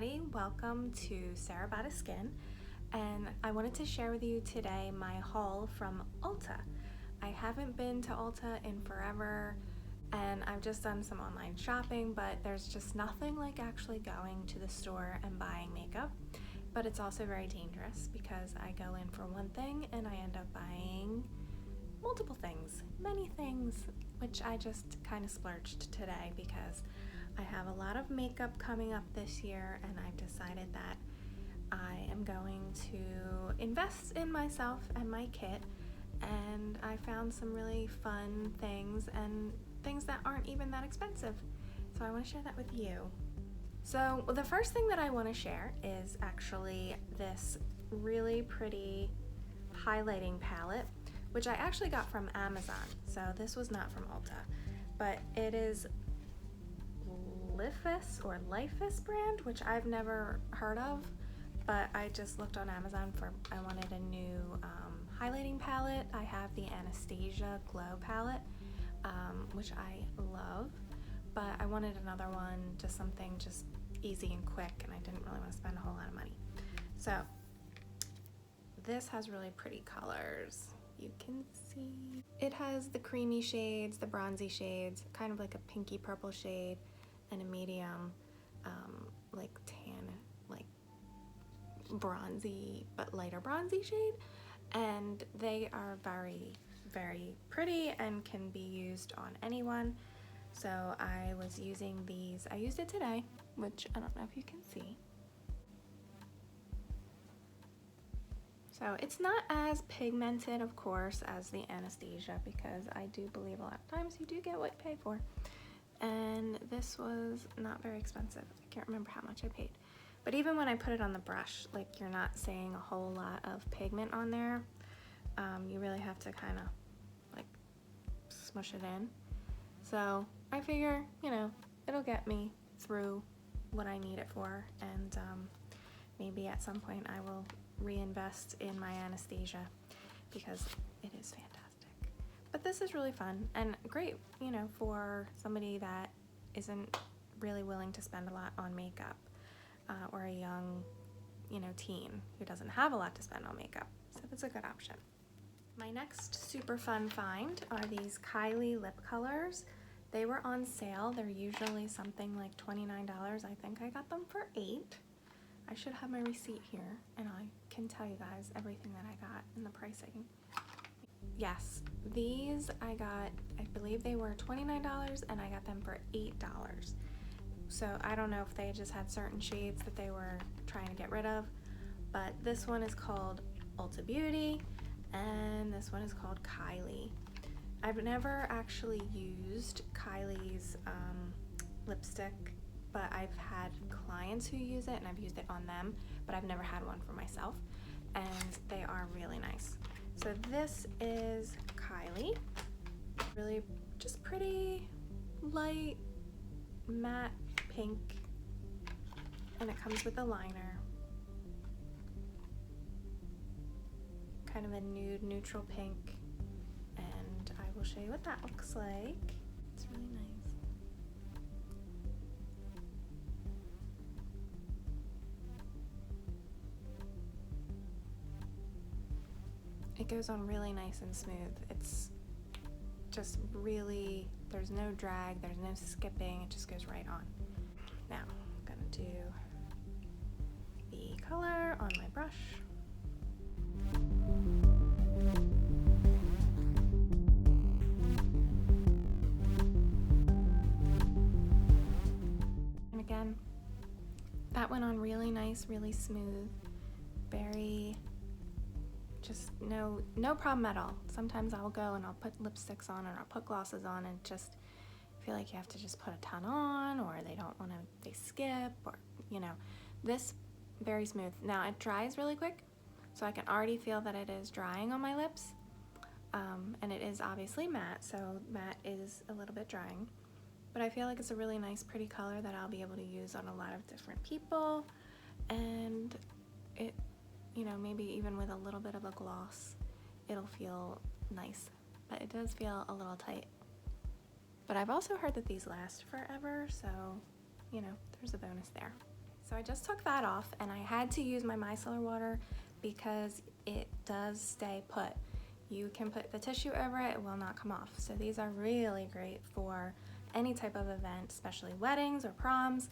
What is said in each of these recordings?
everybody, welcome to Sarah Bada Skin, and I wanted to share with you today my haul from Ulta. I haven't been to Ulta in forever and I've just done some online shopping, but there's just nothing like actually going to the store and buying makeup. But it's also very dangerous because I go in for one thing and I end up buying multiple things, many things, which I just kind of splurged today because I have a lot of makeup coming up this year and I've decided that I am going to invest in myself and my kit, and I found some really fun things and things that aren't even that expensive. So I want to share that with you. So the first thing that I want to share is actually this really pretty highlighting palette, which I actually got from Amazon. So this was not from Ulta, but it is Lifus brand, which I've never heard of, but I just looked on Amazon for, I wanted a new highlighting palette. I have the Anastasia Glow palette, which I love, but I wanted another one, just something just easy and quick, and I didn't really want to spend a whole lot of money. So this has really pretty colors. You can see it has the creamy shades, the bronzy shades, kind of like a pinky purple shade, and a medium like tan, like bronzy but lighter bronzy shade, and they are very, very pretty and can be used on anyone. So I was using these. I used it today, which I don't know if you can see. So it's not as pigmented, of course, as the Anastasia, because I do believe a lot of times you do get what you pay for. And this was not very expensive. I can't remember how much I paid. But even when I put it on the brush, like, you're not seeing a whole lot of pigment on there. You really have to kind of like smush it in. So I figure, you know, it'll get me through what I need it for, and maybe at some point I will reinvest in my Anastasia because it is fantastic. But this is really fun and great, you know, for somebody that isn't really willing to spend a lot on makeup, or a young, you know, teen who doesn't have a lot to spend on makeup. So that's a good option. My next super fun find are these Kylie lip colors. They were on sale. They're usually something like $29. I think I got them for $8. I should have my receipt here and I can tell you guys everything that I got and the pricing. Yes, these I got, I believe they were $29 and I got them for $8. So I don't know if they just had certain shades that they were trying to get rid of, but this one is called Ulta Beauty and this one is called Kylie. I've never actually used Kylie's lipstick, but I've had clients who use it and I've used it on them, but I've never had one for myself, and they are really nice. So this is Kylie, really just pretty light matte pink, and it comes with a liner, kind of a nude neutral pink, and I will show you what that looks like. It's really nice. It goes on really nice and smooth. It's just really, there's no drag, there's no skipping, it just goes right on. Now, I'm gonna do the color on my brush. And again, that went on really nice, really smooth, very, just no problem at all. Sometimes I'll go and I'll put lipsticks on or I'll put glosses on and just feel like you have to just put a ton on, or they don't want to, they skip, or, you know. This, very smooth. Now it dries really quick, so I can already feel that it is drying on my lips, and it is obviously matte, so matte is a little bit drying, but I feel like it's a really nice pretty color that I'll be able to use on a lot of different people, and it, you know, maybe even with a little bit of a gloss, it'll feel nice, but it does feel a little tight. But I've also heard that these last forever, so, you know, there's a bonus there. So I just took that off, and I had to use my micellar water because it does stay put. You can put the tissue over it, it will not come off. So these are really great for any type of event, especially weddings or proms,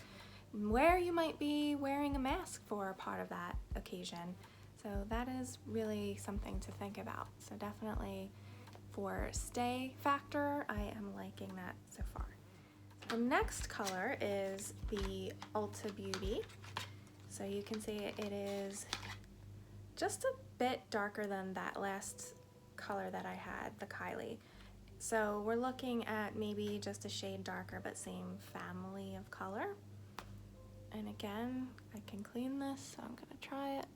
where you might be wearing a mask for a part of that occasion. So that is really something to think about. So definitely for stay factor, I am liking that so far. The next color is the Ulta Beauty. So you can see it is just a bit darker than that last color that I had, the Kylie. So we're looking at maybe just a shade darker, but same family of color. And again, I can clean this, so I'm gonna try it.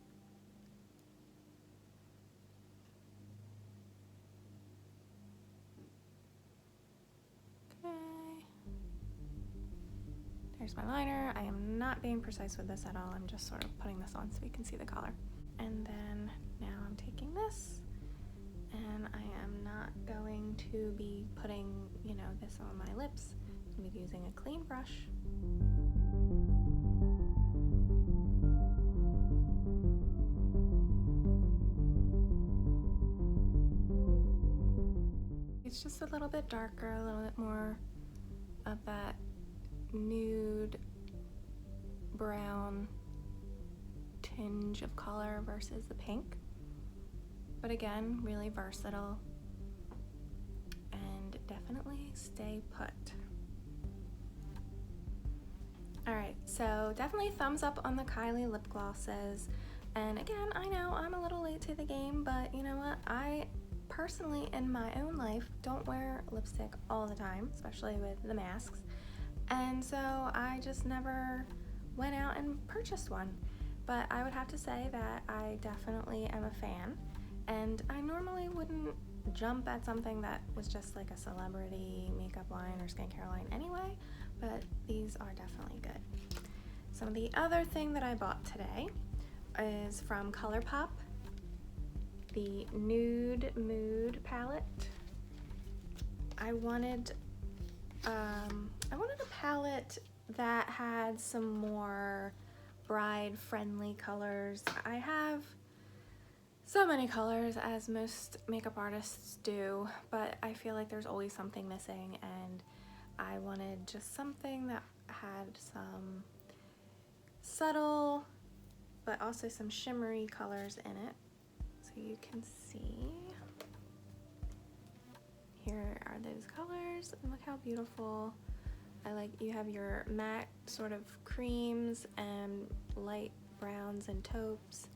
Okay. There's my liner. I am not being precise with this at all. I'm just sort of putting this on so we can see the color. And then now I'm taking this, and I am not going to be putting, you know, this on my lips. I'm going to be using a clean brush. It's just a little bit darker, a little bit more of that nude brown tinge of color versus the pink. But again, really versatile and definitely stay put. Alright, so definitely thumbs up on the Kylie lip glosses. And again, I know I'm a little late to the game, but you know what? I personally, in my own life, don't wear lipstick all the time, especially with the masks. And so I just never went out and purchased one. But I would have to say that I definitely am a fan. And I normally wouldn't jump at something that was just like a celebrity makeup line or skincare line anyway, but these are definitely good. So the other thing that I bought today is from Colourpop, the Nude Mood palette. I wanted a palette that had some more bride-friendly colors. I have so many colors, as most makeup artists do, but I feel like there's always something missing, and I wanted just something that had some subtle but also some shimmery colors in it. So you can see, here are those colors, and look how beautiful. I like, you have your matte sort of creams and light browns and taupes,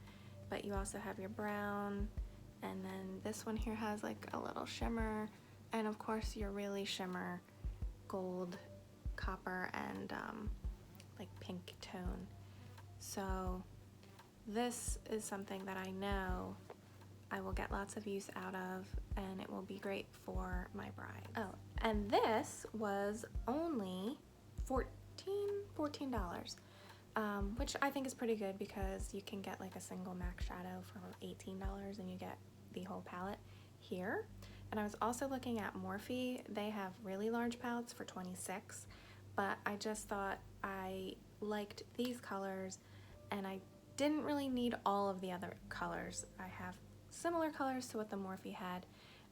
but you also have your brown, and then this one here has like a little shimmer, and of course your really shimmer gold, copper, and like pink tone. So this is something that I know I will get lots of use out of, and it will be great for my bride. Oh, and this was only $14, which I think is pretty good because you can get like a single MAC shadow for $18 and you get the whole palette here. And I was also looking at Morphe. They have really large palettes for $26, but I just thought I liked these colors and I didn't really need all of the other colors. I have similar colors to what the Morphe had,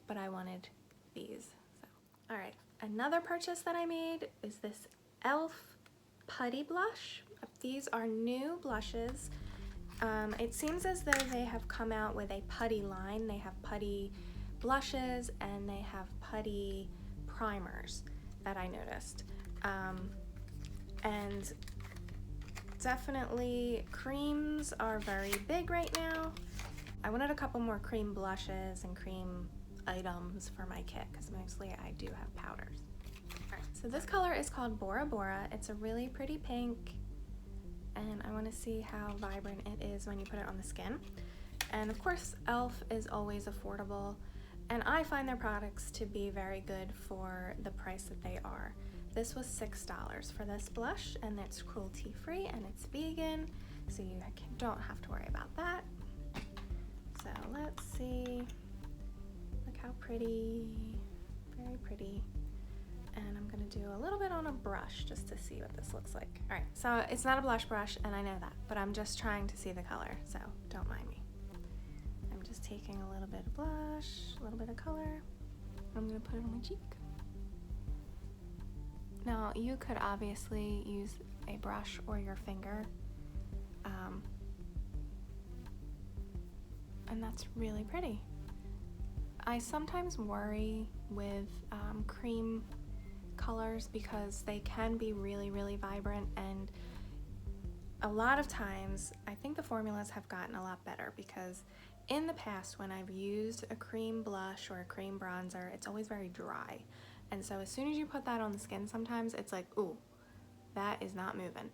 but I wanted these. So, all right, another purchase that I made is this e.l.f. Putty Blush. These are new blushes. It seems as though they have come out with a putty line. They have putty blushes and they have putty primers that I noticed. And definitely creams are very big right now. I wanted a couple more cream blushes and cream items for my kit because mostly I do have powders. All right, so this color is called Bora Bora. It's a really pretty pink, and I want to see how vibrant it is when you put it on the skin. And of course, e.l.f. is always affordable, and I find their products to be very good for the price that they are. This was $6 for this blush, and it's cruelty-free and it's vegan, so you don't have to worry about that. So let's see, look how pretty, very pretty. And I'm gonna do a little bit on a brush just to see what this looks like. All right, so it's not a blush brush, and I know that, but I'm just trying to see the color, so don't mind me. I'm just taking a little bit of blush, a little bit of color. I'm gonna put it on my cheek. Now, you could obviously use a brush or your finger, and that's really pretty. I sometimes worry with cream colors because they can be really, really vibrant, and a lot of times I think the formulas have gotten a lot better because in the past when I've used a cream blush or a cream bronzer, it's always very dry. And so as soon as you put that on the skin, sometimes it's like, ooh, that is not moving.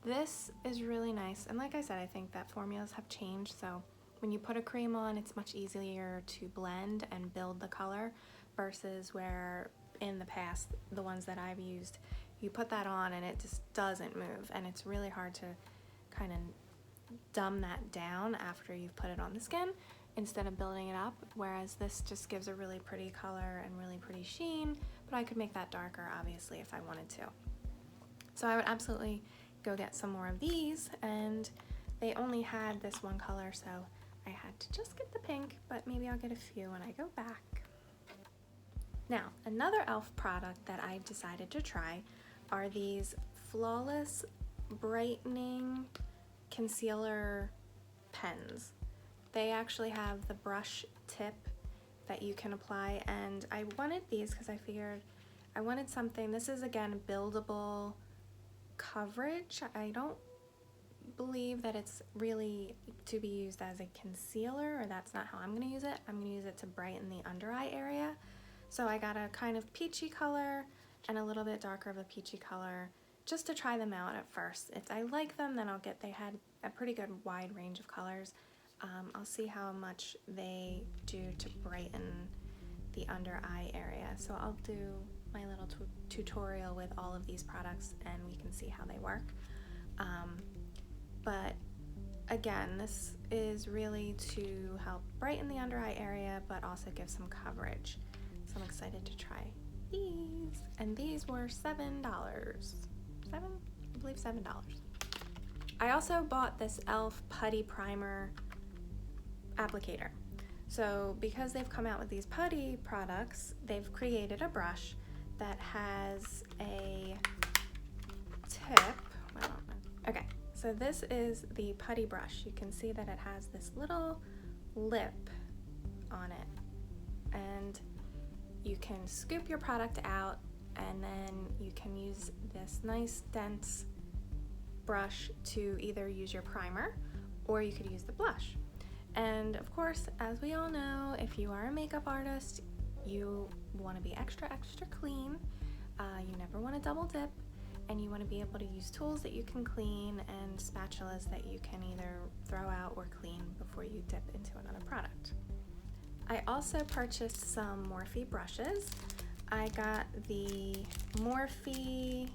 This is really nice, and like I said, I think that formulas have changed, so when you put a cream on, it's much easier to blend and build the color versus where in the past, the ones that I've used, you put that on and it just doesn't move, and it's really hard to kind of dumb that down after you've put it on the skin instead of building it up, whereas this just gives a really pretty color and really pretty sheen, but I could make that darker obviously if I wanted to. So I would absolutely go get some more of these, and they only had this one color, so I had to just get the pink, but maybe I'll get a few when I go back. Now, another e.l.f. product that I've decided to try are these Flawless Brightening Concealer Pens. They actually have the brush tip that you can apply, and I wanted these because I figured I wanted something. This is again buildable coverage. I don't believe that it's really to be used as a concealer, or that's not how I'm going to use it. I'm going to use it to brighten the under eye area. So I got a kind of peachy color and a little bit darker of a peachy color just to try them out at first. If I like them, then they had a pretty good wide range of colors. I'll see how much they do to brighten the under eye area. So I'll do my little tutorial with all of these products and we can see how they work. But again, this is really to help brighten the under eye area, but also give some coverage. So I'm excited to try these. And these were $7. I believe $7. I also bought this e.l.f. Putty Primer applicator. So because they've come out with these putty products, they've created a brush that has a tip. Okay, so this is the Putty Brush. You can see that it has this little lip on it, and you can scoop your product out, and then you can use this nice dense brush to either use your primer or you could use the blush. And of course, as we all know, if you are a makeup artist, you want to be extra clean. You never want to double dip, and you want to be able to use tools that you can clean and spatulas that you can either throw out or clean before you dip into another product. I also purchased some Morphe brushes. I got the Morphe,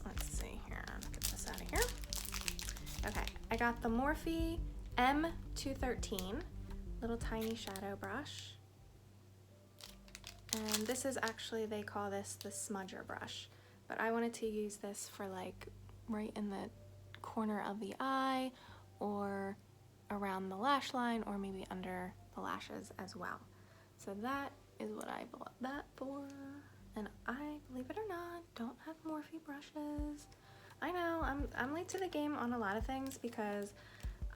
let's see here, get this out of here. Okay, I got the Morphe M213, little tiny shadow brush. And this is actually, they call this the smudger brush, but I wanted to use this for like right in the corner of the eye or around the lash line or maybe under the lashes as well. So that is what I bought that for. And I, believe it or not, don't have Morphe brushes. I know, I'm late to the game on a lot of things because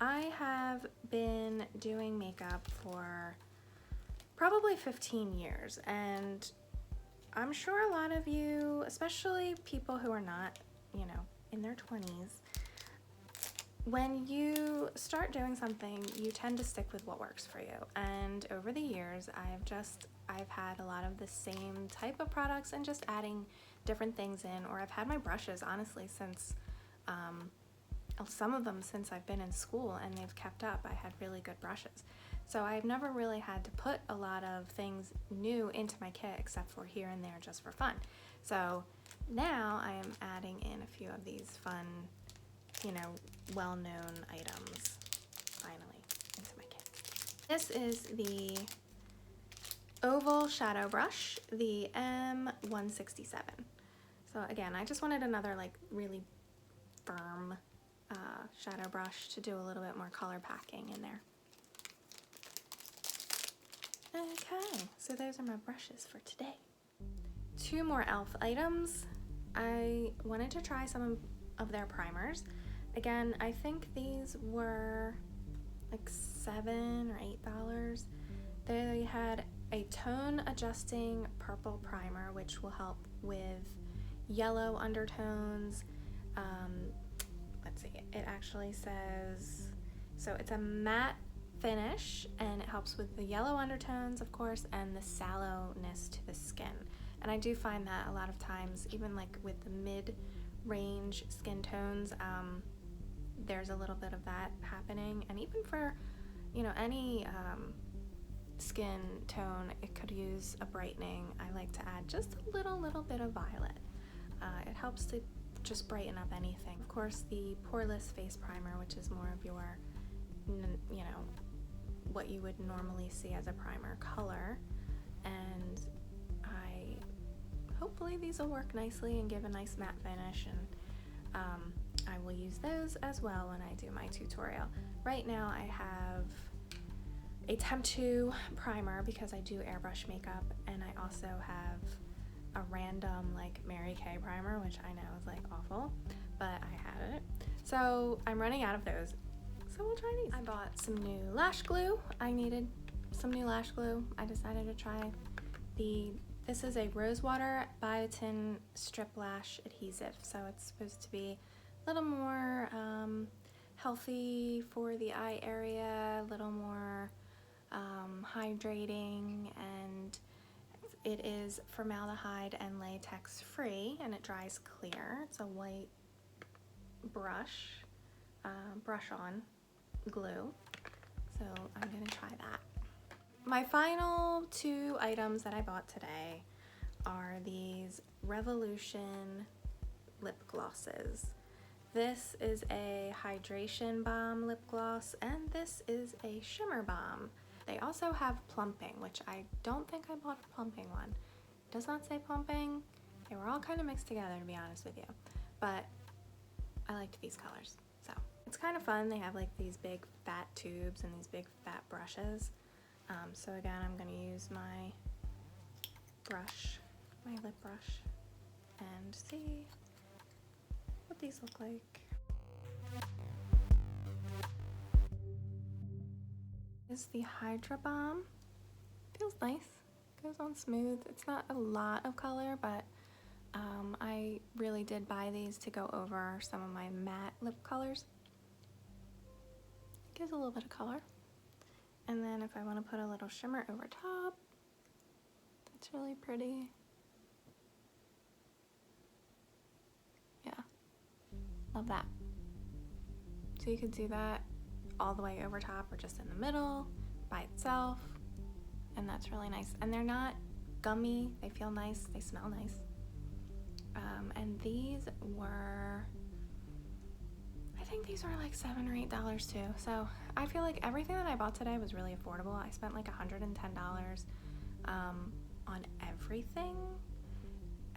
I have been doing makeup for probably 15 years, and I'm sure a lot of you, especially people who are not, you know, in their 20s, when you start doing something, you tend to stick with what works for you. And over the years, I've had a lot of the same type of products and just adding different things in, or I've had my brushes, honestly, since, some of them since I've been in school, and they've kept up. I had really good brushes. So I've never really had to put a lot of things new into my kit except for here and there just for fun. So now I am adding in a few of these fun, you know, well-known items finally into my kit. This is the oval shadow brush, the M167. So again, I just wanted another like really firm shadow brush to do a little bit more color packing in there. Okay, so those are my brushes for today. 2 more e.l.f. items. I wanted to try some of their primers. Again, I think these were like $7 or $8. They had a tone adjusting purple primer, which will help with yellow undertones. Let's see, it actually says, so it's a matte finish and it helps with the yellow undertones, of course, and the sallowness to the skin. And I do find that a lot of times, even like with the mid-range skin tones, there's a little bit of that happening. And even for, you know, any skin tone, it could use a brightening. I like to add just a little bit of violet. It helps to just brighten up anything. Of course, the poreless face primer, which is more of your, you know, what you would normally see as a primer color. And hopefully these will work nicely and give a nice matte finish, and I will use those as well when I do my tutorial. Right now I have a Temp 2 primer because I do airbrush makeup, and I also have a random like Mary Kay primer, which I know is like awful, but I had it. So I'm running out of those, so we'll try these. I bought some new lash glue. I needed some new lash glue. I decided to try this is a Rosewater Biotin Strip Lash Adhesive, so it's supposed to be a little more healthy for the eye area, a little more hydrating, and it is formaldehyde and latex free, and it dries clear. It's a white brush, brush on glue, so I'm gonna try that. My final 2 items that I bought today are these Revolution lip glosses. This is a hydration balm lip gloss, and this is a shimmer balm. They also have plumping, which I don't think I bought a plumping one. It does not say plumping. They were all kind of mixed together, to be honest with you, but I liked these colors. So it's kind of fun. They have like these big fat tubes and these big fat brushes. So again, I'm going to use my brush, my lip brush, and see what these look like. This is the Hydra Balm. Feels nice, goes on smooth. It's not a lot of color, but I really did buy these to go over some of my matte lip colors. It gives a little bit of color. And then if I want to put a little shimmer over top, that's really pretty. Yeah, love that. So you could do that all the way over top or just in the middle by itself, and that's really nice. And they're not gummy, they feel nice, they smell nice. And these were, I think these were like $7 or $8 too. So I feel like everything that I bought today was really affordable. I spent like $110 on everything,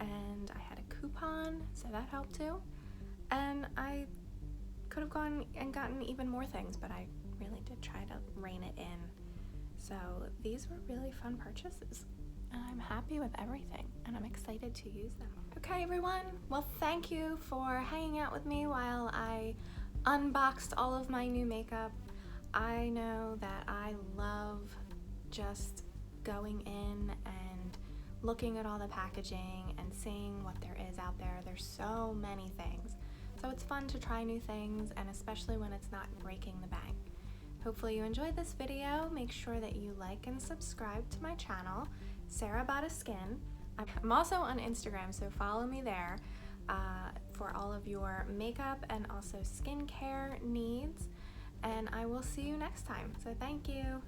and I had a coupon, so that helped too. And I could have gone and gotten even more things, but I really did try to rein it in. So these were really fun purchases, and I'm happy with everything, and I'm excited to use them. Okay everyone, well thank you for hanging out with me while I unboxed all of my new makeup. I know that I love just going in and looking at all the packaging and seeing what there is out there. There's so many things. So it's fun to try new things, and especially when it's not breaking the bank. Hopefully you enjoyed this video. Make sure that you like and subscribe to my channel, Sarah Bada Skin. I'm also on Instagram, so follow me there for all of your makeup and also skincare needs. And I will see you next time. So thank you.